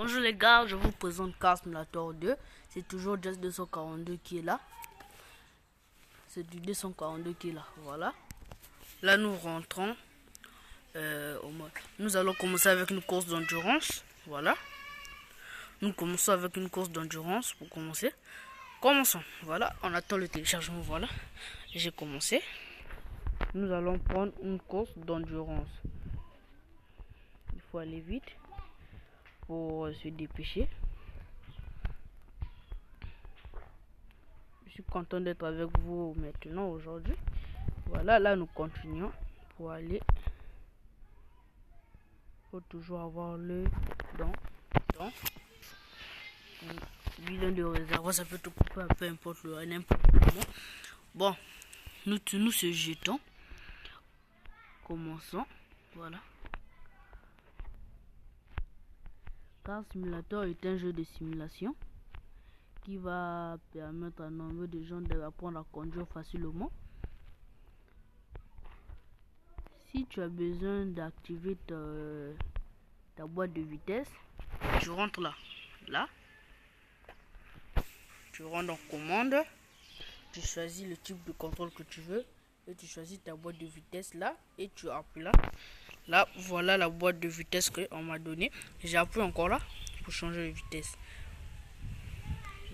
Bonjour les gars, je vous présente Car Simulator 2. C'est toujours Just 242 qui est là. C'est du 242 qui est là, voilà. Là nous rentrons au mode. Nous allons commencer avec une course d'endurance, voilà. Nous commençons avec une course d'endurance pour commencer. Commençons, voilà, on attend le téléchargement, voilà. J'ai commencé. Nous allons prendre une course d'endurance. Il faut aller vite pour se dépêcher. Je suis content d'être avec vous maintenant aujourd'hui. Voilà, là nous continuons pour aller. Il faut toujours avoir le bidon de réservoir, ça peut te couper, peu importe n'importe comment. Bon, nous se jetons. Commençons, voilà. Car Simulator est un jeu de simulation qui va permettre à nombre de gens d'apprendre à conduire facilement. Si tu as besoin d'activer ta boîte de vitesse, tu rentres là, tu rentres en commande, tu choisis le type de contrôle que tu veux et tu choisis ta boîte de vitesse là et tu appuies là, voilà la boîte de vitesse qu'on m'a donné. J'ai appuyé encore là pour changer de vitesse.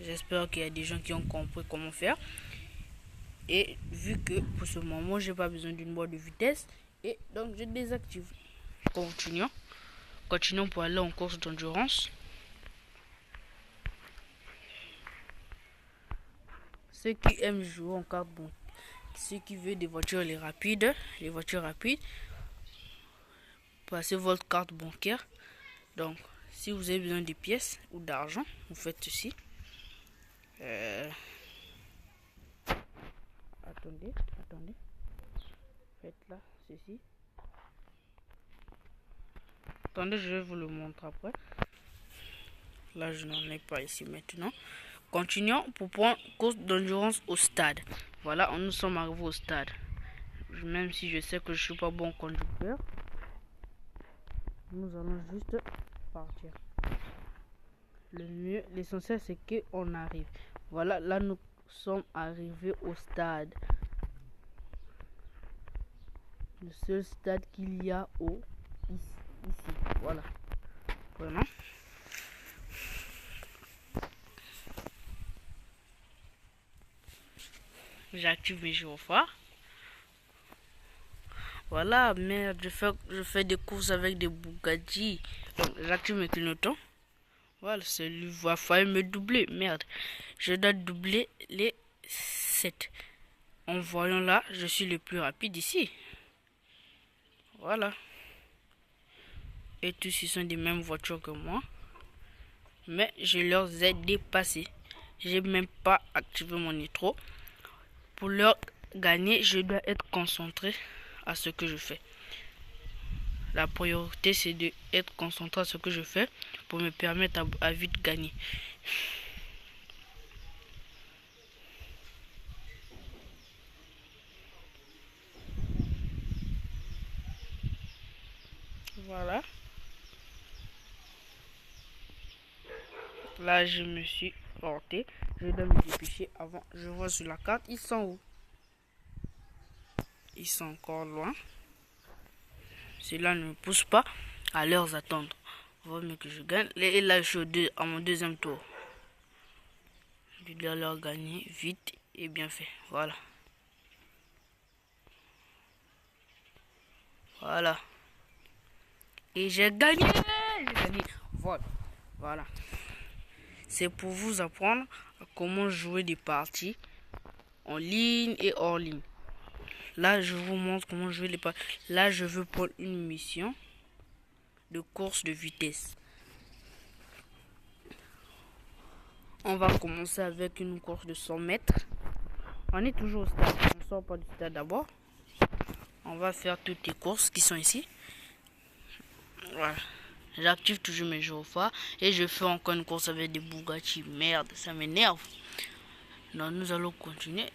J'espère qu'il y a des gens qui ont compris comment faire. Et vu que pour ce moment j'ai pas besoin d'une boîte de vitesse, et donc je désactive. Continuons pour aller en course d'endurance. Ceux qui aiment jouer en carte, bon, ceux qui veulent des voitures les voitures rapides, passez votre carte bancaire. Donc si vous avez besoin de pièces ou d'argent, vous faites ceci. Attendez. Faites là, ceci. Attendez, je vais vous le montrer après. Là, je n'en ai pas ici maintenant. Continuons pour prendre course d'endurance au stade. Voilà, nous sommes arrivés au stade. Même si je sais que je suis pas bon conducteur, nous allons juste partir. L'essentiel c'est qu'on arrive. Voilà, là nous sommes arrivés au stade. Le seul stade qu'il y a ici. Voilà. Vraiment. J'active mes gyrophares. Voilà, merde, je fais des courses avec des Bugatti. Donc j'active mes clignotants. Voilà, celui va falloir me doubler. Merde, je dois doubler les 7. En voyant là, je suis le plus rapide ici. Voilà. Et tous ils sont des mêmes voitures que moi. Mais je leur ai dépassé. J'ai même pas activé mon nitro. Pour leur gagner, je dois être concentré à ce que je fais. La priorité c'est d'être concentré à ce que je fais pour me permettre à vite gagner. Voilà. Là je me suis porté. Je dois me dépêcher avant. Je vois sur la carte, ils sont où? Ils sont encore loin. Cela ne me pousse pas à leur attendre. Vaut mieux que je gagne. Et là, je suis à mon deuxième tour. Je dois leur gagner vite et bien fait. Voilà. Voilà. Et j'ai gagné. Voilà. C'est pour vous apprendre comment jouer des parties en ligne et hors ligne. Là, je vous montre comment jouer les parties. Là, je veux prendre une mission de course de vitesse. On va commencer avec une course de 100 mètres. On est toujours au stade. On ne sort pas du stade d'abord. On va faire toutes les courses qui sont ici. Voilà. J'active toujours mes gyrophares. Et je fais encore une course avec des Bugatti. Merde, ça m'énerve. Donc nous allons continuer.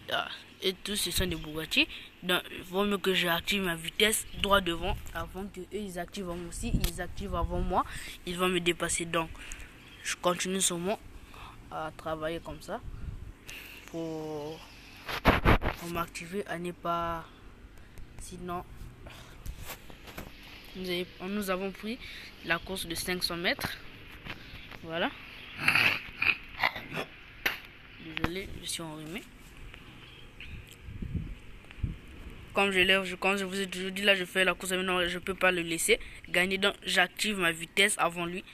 Et tous ce sont des Bugatti. Donc il vaut mieux que j'active ma vitesse droit devant avant que eux ils activent aussi. Ils activent avant moi. Ils vont me dépasser. Donc je continue seulement à travailler comme ça pour m'activer à ne pas, sinon nous avons pris la course de 500 mètres. Voilà, désolé, je suis enrhumé. Comme je vous ai toujours dit, là je fais la course, maintenant je peux pas le laisser gagner, donc j'active ma vitesse avant lui.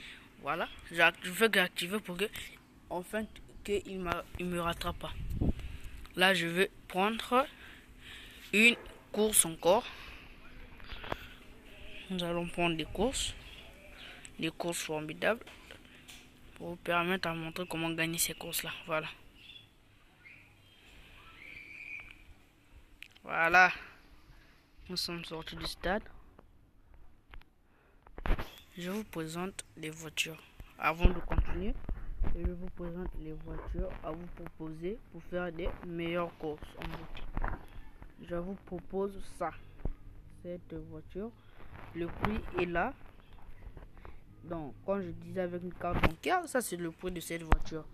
Voilà, je veux activer pour que enfin qu'il me rattrape pas. Là je vais prendre une course encore. Nous allons prendre des courses formidables pour vous permettre à montrer comment gagner ces courses là. Voilà, nous sommes sortis du stade. Je vous présente les voitures. Avant de continuer, je vous présente les voitures à vous proposer pour faire des meilleures courses en boutique. Je vous propose ça, cette voiture. Le prix est là. Donc, quand je disais avec une carte bancaire, ça c'est le prix de cette voiture.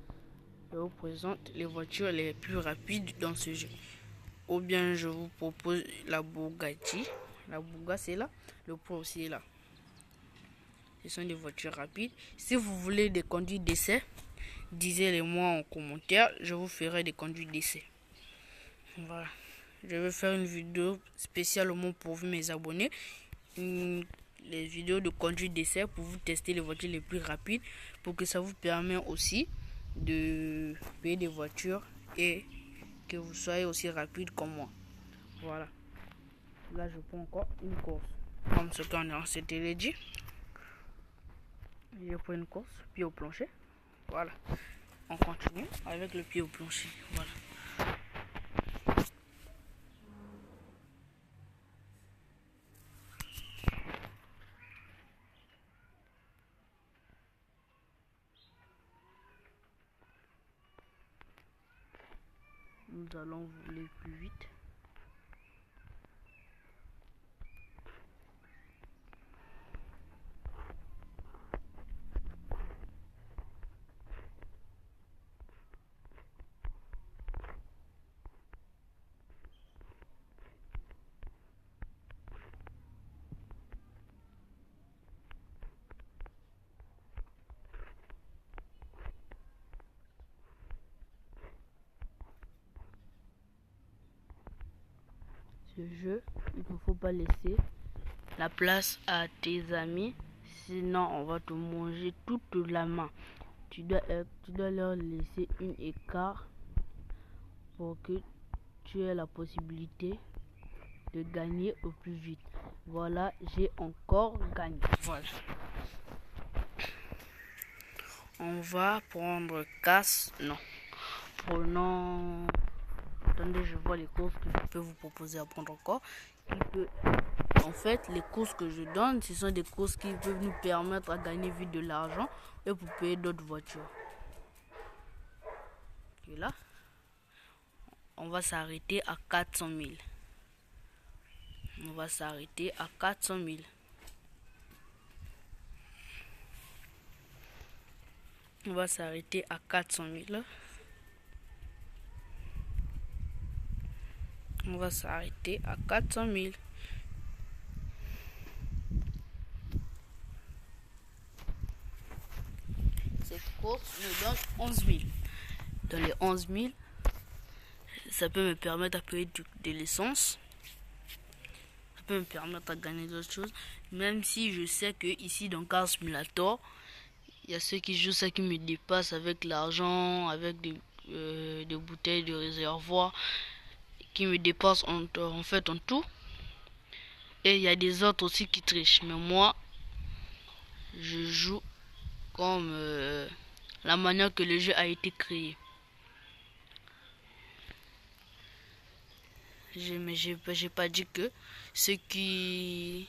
Je vous présente les voitures les plus rapides dans ce jeu. Ou bien je vous propose la Bugatti. La Bugatti c'est là. Le prix aussi est là. Ce sont des voitures rapides. Si vous voulez des conduites d'essai, disez-les moi en commentaire. Je vous ferai des conduites d'essai. Voilà. Je vais faire une vidéo spécialement pour vous, mes abonnés. Les vidéos de conduite d'essai pour vous tester les voitures les plus rapides. Pour que ça vous permette aussi de payer des voitures et que vous soyez aussi rapide comme moi. Voilà. Là, je prends encore une course. Comme ce qu'on s'était dit. Je prends une course, pied au plancher. Voilà. On continue avec le pied au plancher. Voilà. Nous allons voler plus vite. Ce jeu, il ne faut pas laisser la place à tes amis, sinon on va te manger toute la main. Tu dois leur laisser une écart pour que tu aies la possibilité de gagner au plus vite. Voilà, j'ai encore gagné. Voilà. On va prendre casse. Non. Prenons. Attendez, je vois les courses que je peux vous proposer à prendre encore. En fait, les courses que je donne, ce sont des courses qui peuvent nous permettre à gagner vite de l'argent et pour payer d'autres voitures. Et là, on va s'arrêter à 400 000. On va s'arrêter à 400 000. On va s'arrêter à 400 000. On va s'arrêter à 400 000. Cette course me donne 11 000. Dans les 11 000, ça peut me permettre de payer de l'essence. Ça peut me permettre de gagner d'autres choses. Même si je sais que ici dans Car Simulator, il y a ceux qui jouent ça qui me dépassent avec l'argent, avec des bouteilles de réservoir qui me dépassent en fait en tout. Et il y a des autres aussi qui trichent. Mais moi, je joue comme la manière que le jeu a été créé. Mais j'ai pas dit que ceux qui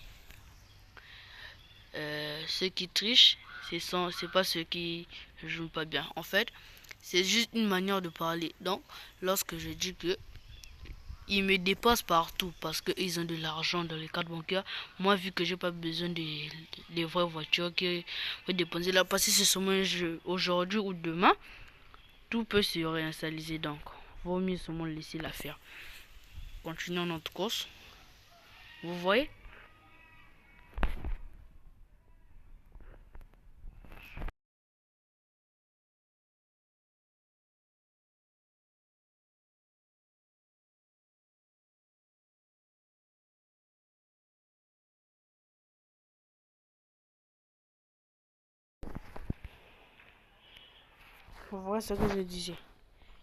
trichent, c'est pas ceux qui jouent pas bien. En fait, c'est juste une manière de parler. Donc, lorsque je dis que ils me dépassent partout parce qu'ils ont de l'argent dans les cartes bancaires. Moi, vu que j'ai pas besoin des vraies voitures qui vont dépenser là, parce que c'est seulement un jeu aujourd'hui ou demain, tout peut se réinitialiser. Donc, vaut mieux seulement laisser l'affaire. Continuons notre course. Vous voyez? Vous voyez ce que je disais.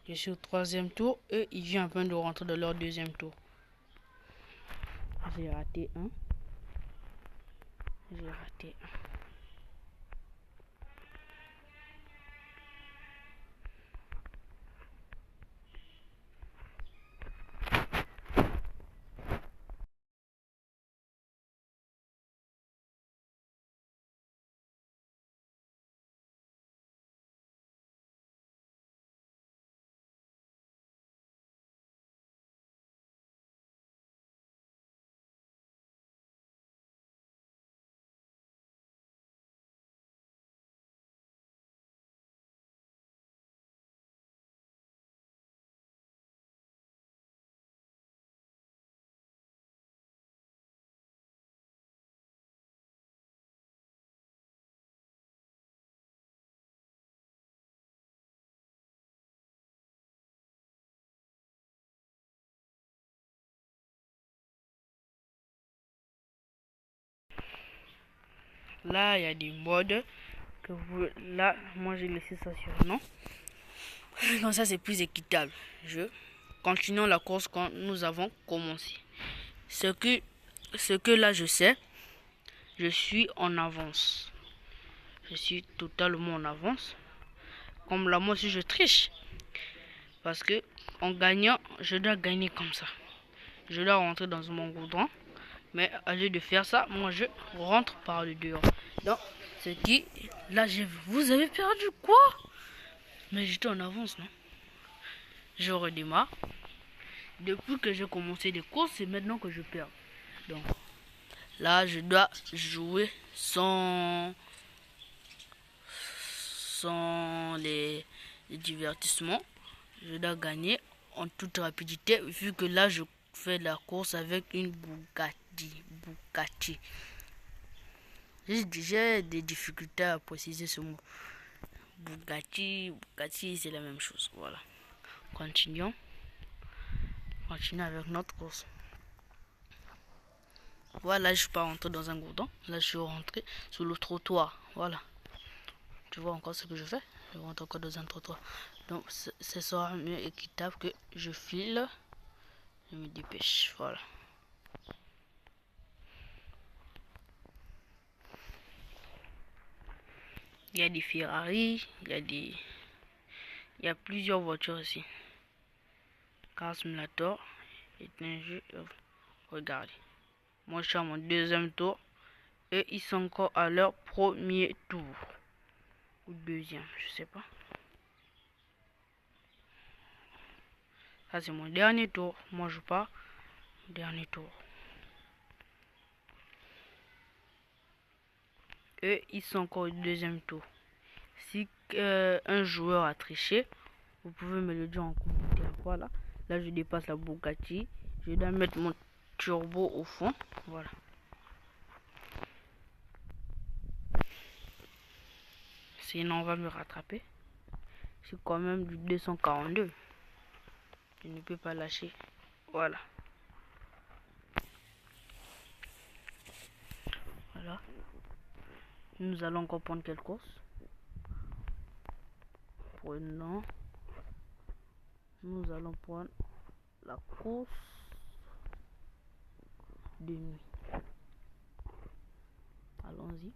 Je suis au troisième tour et il vient à peine de rentrer dans leur deuxième tour. J'ai raté un. J'ai raté un. Là, il y a des modes que vous... Là, moi, j'ai laissé ça sur non. Comme ça, c'est plus équitable. Continuons la course quand nous avons commencé. Ce que là, je sais, je suis en avance. Je suis totalement en avance. Comme là, moi aussi, je triche. Parce que en gagnant, je dois gagner comme ça. Je dois rentrer dans mon goudron. Mais au lieu de faire ça, moi, je rentre par le dehors. Donc, ce qui... Là, vous avez perdu quoi? Mais j'étais en avance, non? Je redémarre. Depuis que j'ai commencé les courses, c'est maintenant que je perds. Donc, là, je dois jouer sans les divertissements. Je dois gagner en toute rapidité, vu que là, je fais la course avec une Bugatti. J'ai des difficultés à préciser ce mot. Bugatti, c'est la même chose. Voilà. Continuons avec notre course. Voilà, je suis pas rentré dans un gourdon. Là, je suis rentré sur le trottoir. Voilà. Tu vois encore ce que je fais? Je rentre encore dans un trottoir. Donc, ce sera mieux équitable que je file. Je me dépêche. Voilà. Il y a des Ferrari. Il y a plusieurs voitures ici. Car Simulator est un jeu. Regardez. Moi, je suis à mon deuxième tour. Et ils sont encore à leur premier tour. Ou deuxième, je sais pas. Ça, c'est mon dernier tour. Moi, je pars. Dernier tour. Eux, ils sont encore au deuxième tour. Si un joueur a triché, vous pouvez me le dire en commentaire. Voilà. Là, je dépasse la Bugatti. Je dois mettre mon turbo au fond. Voilà. Sinon, on va me rattraper. C'est quand même du 242. Je ne peux pas lâcher. Voilà. Voilà. Nous allons encore prendre quelle course? Prenons. Nous allons prendre la course de nuit. Allons-y.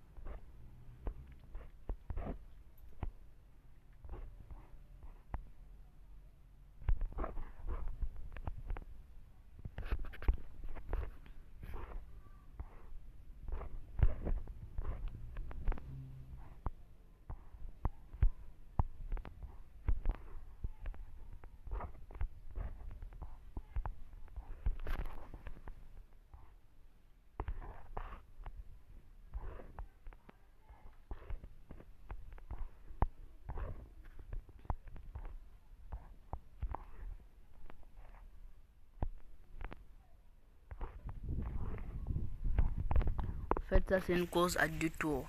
Ça, c'est une course à 2 tours.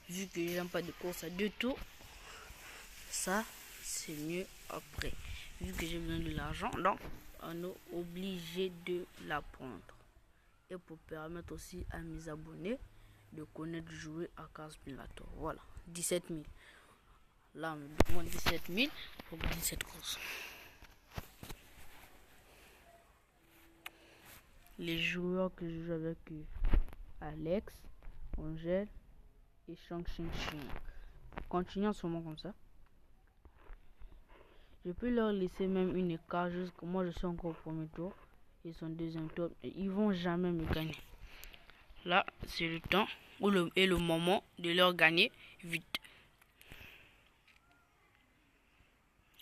Vu que j'aime pas de course à 2 tours, ça, c'est mieux après. Vu que j'ai besoin de l'argent, donc on est obligé de la prendre. Et pour permettre aussi à mes abonnés de connaître jouer à Car Simulator. Voilà, 17 000. Là, on me demande 17 000 pour gagner cette course. Les joueurs que je joue avec Alex, Angel et Shang Xing Xing. Continuez en ce moment comme ça. Je peux leur laisser même une écart jusqu'à moi je suis encore au premier tour. Ils sont deuxième tour et ils vont jamais me gagner. Là, c'est le temps et le moment de leur gagner vite.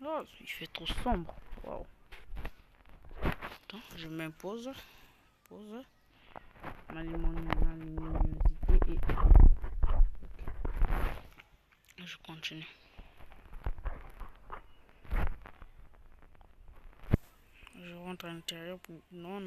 Oh, il fait trop sombre. Wow. Attends, je m'impose. Pause. Ma luminosité et okay. Je continue. Je rentre à l'intérieur pour... Non.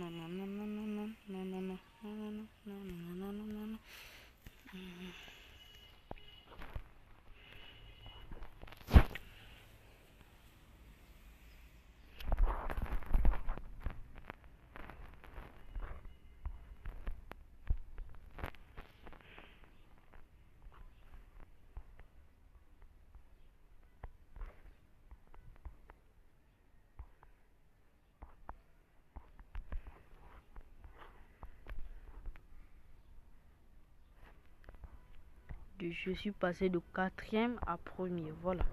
Je suis passé de 4e à 1er, voilà.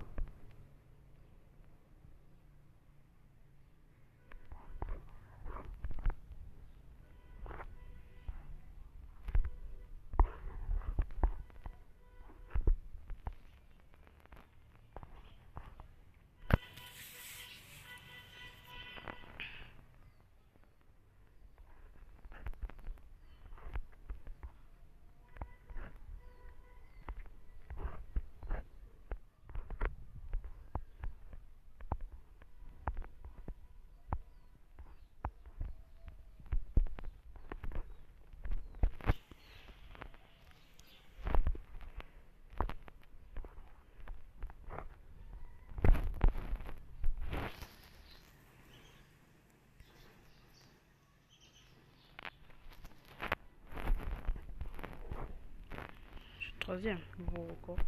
Je suis 3e, nouveau record.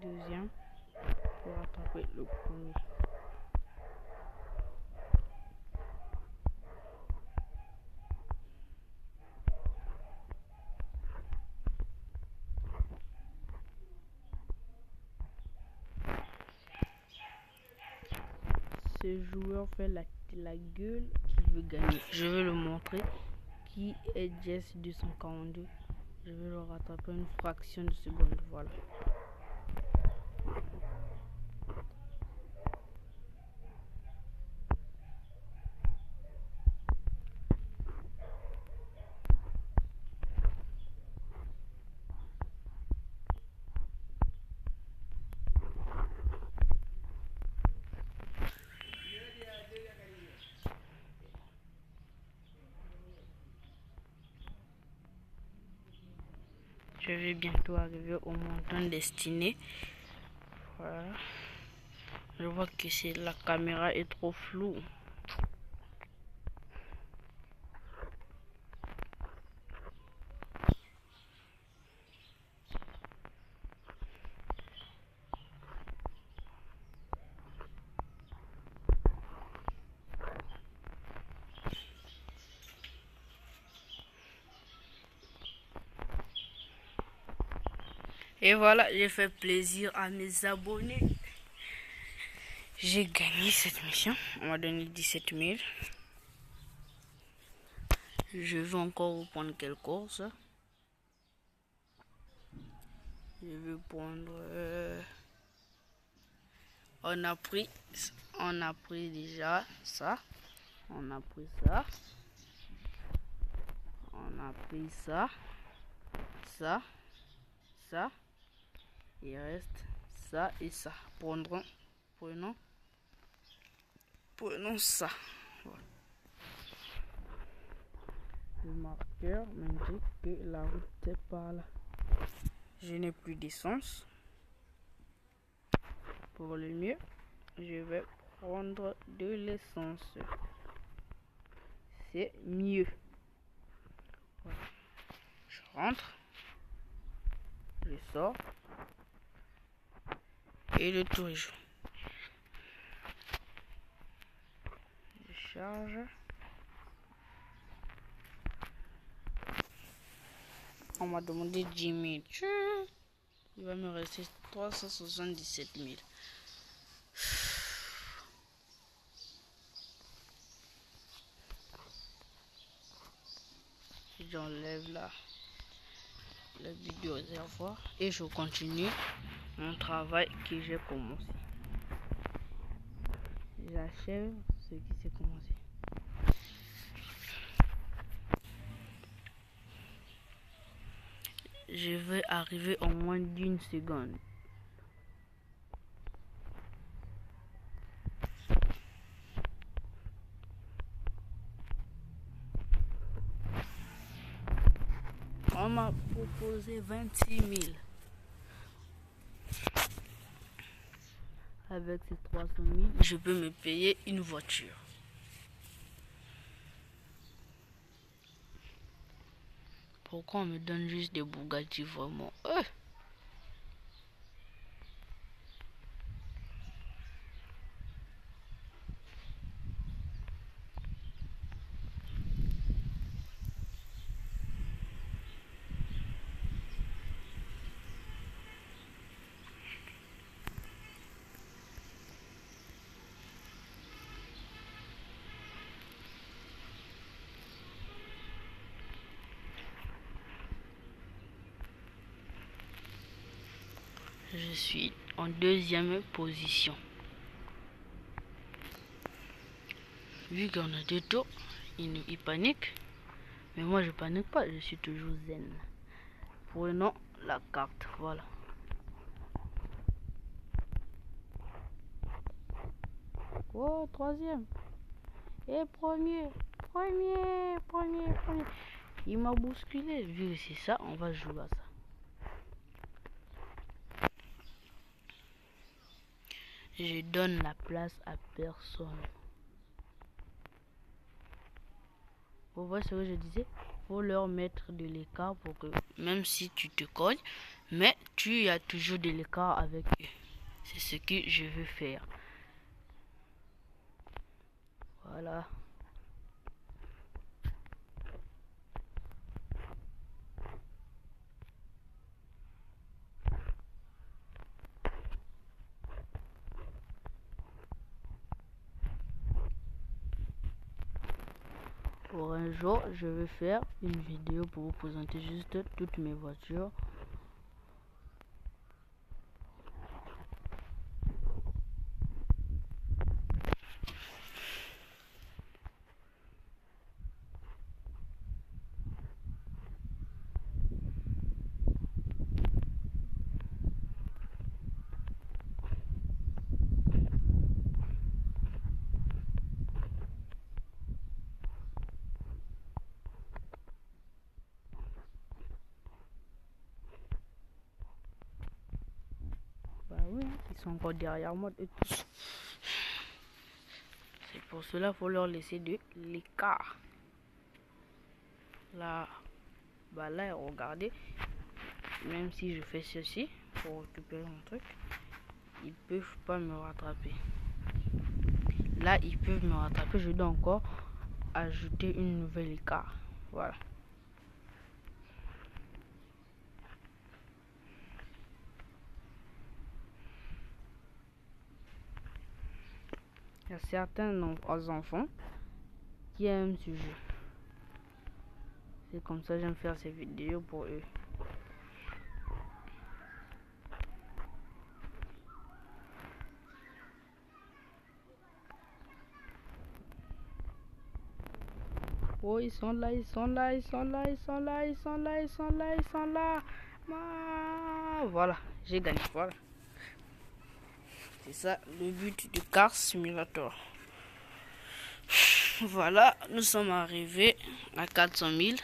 Deuxième pour rattraper le premier. Ce joueur fait la gueule qu'il veut gagner. Je vais le montrer. Qui est Jess 242. Je vais le rattraper une fraction de seconde. Voilà. Je vais bientôt arriver au montant destiné. Voilà. Je vois que la caméra est trop floue. Et voilà, j'ai fait plaisir à mes abonnés. J'ai gagné cette mission. On m'a donné 17 000. Je vais encore vous prendre quelle course. Je vais prendre... On a pris déjà ça. On a pris ça. On a pris ça. Ça. Il reste ça et ça. Prenons ça. Voilà. Le marqueur m'indique que la route est par là. Je n'ai plus d'essence. Pour le mieux, je vais prendre de l'essence. C'est mieux. Voilà. Je rentre. Je sors. Et le tour est joué. Je charge. On m'a demandé 10 000. Il va me rester 377 000. J'enlève la vidéo réservoir et je continue mon travail que j'ai commencé. J'achève ce qui s'est commencé. Je vais arriver en moins d'une seconde. On m'a proposé 26 000. Avec ces 300 000, je peux me payer une voiture. Pourquoi on me donne juste des Bugatti vraiment? Je suis en deuxième position. Vu qu'on a 2 tours, il panique. Mais moi je panique pas, je suis toujours zen. Prenons la carte, voilà. Oh, troisième. Et premier. Il m'a bousculé. Vu que c'est ça, on va jouer à ça. Je donne la place à personne. Vous voyez ce que je disais? Faut leur mettre de l'écart pour que même si tu te cognes, mais tu as toujours de l'écart avec eux. C'est ce que je veux faire. Voilà. Pour un jour, je vais faire une vidéo pour vous présenter juste toutes mes voitures. Bah oui, ils sont encore derrière moi et tous. C'est pour cela qu'il faut leur laisser de l'écart. Là, bah là, regardez, même si je fais ceci pour récupérer mon truc, ils peuvent pas me rattraper. Là, ils peuvent me rattraper, je dois encore ajouter une nouvelle écart. Voilà. Il y a certains enfants qui aiment ce jeu. C'est comme ça que j'aime faire ces vidéos pour eux. Oh, ils sont là. Voilà, j'ai gagné. Voilà. C'est ça le but du Car Simulator. Voilà, nous sommes arrivés à 400 000.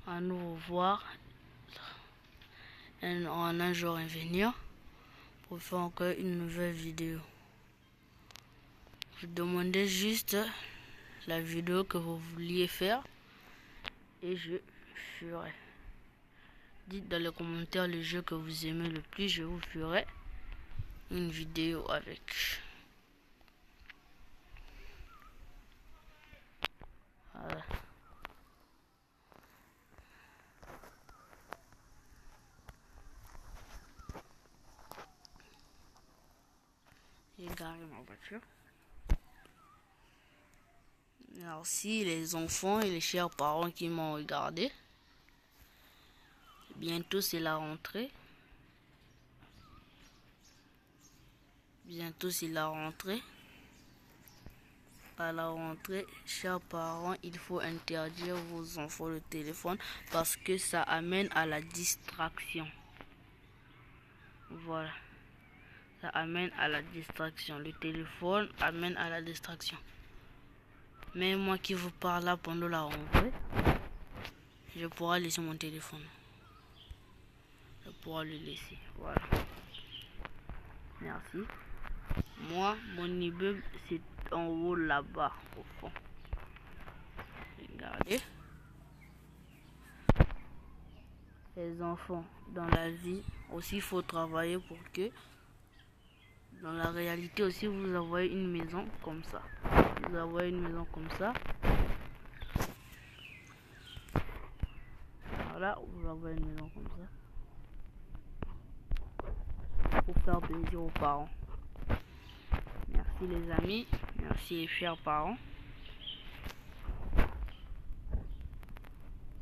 À nous revoir en un jour à venir pour faire encore une nouvelle vidéo. Je demandais juste la vidéo que vous vouliez faire et je ferai. Dites dans les commentaires le jeu que vous aimez le plus, je vous ferai une vidéo avec. Voilà. J'ai garé ma voiture. Merci les enfants et les chers parents qui m'ont regardé. Bientôt c'est la rentrée. Bientôt c'est la rentrée. À la rentrée, chers parents, il faut interdire vos enfants le téléphone parce que ça amène à la distraction. Voilà. Ça amène à la distraction. Le téléphone amène à la distraction. Mais moi qui vous parle là pendant la rentrée, je pourrai laisser mon téléphone. Je pourrai le laisser. Voilà. Merci. Moi, mon immeuble, c'est en haut là-bas, au fond. Regardez. Les enfants, dans la vie, aussi, il faut travailler pour que, dans la réalité aussi, vous avez une maison comme ça. Vous avez une maison comme ça. Voilà, vous avez une maison comme ça. Pour faire plaisir aux parents. Merci les amis, merci les chers parents.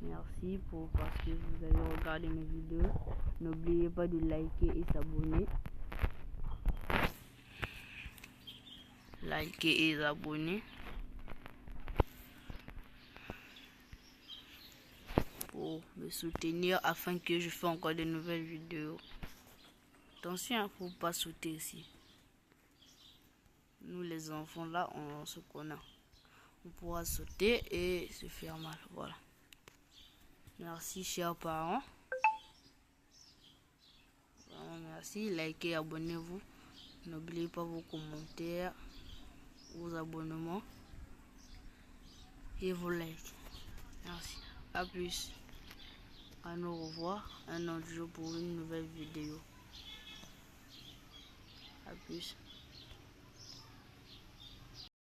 Merci parce que vous avez regardé mes vidéos. N'oubliez pas de liker et s'abonner. Liker et s'abonner. Pour me soutenir afin que je fasse encore de nouvelles vidéos. Attention, il ne faut pas sauter ici. Nous les enfants là, on se connaît. On pourra sauter et se faire mal. Voilà. Merci chers parents. Vraiment merci. Likez, abonnez-vous. N'oubliez pas vos commentaires, vos abonnements et vos likes. Merci. A plus. À nous revoir un autre jour pour une nouvelle vidéo. A plus.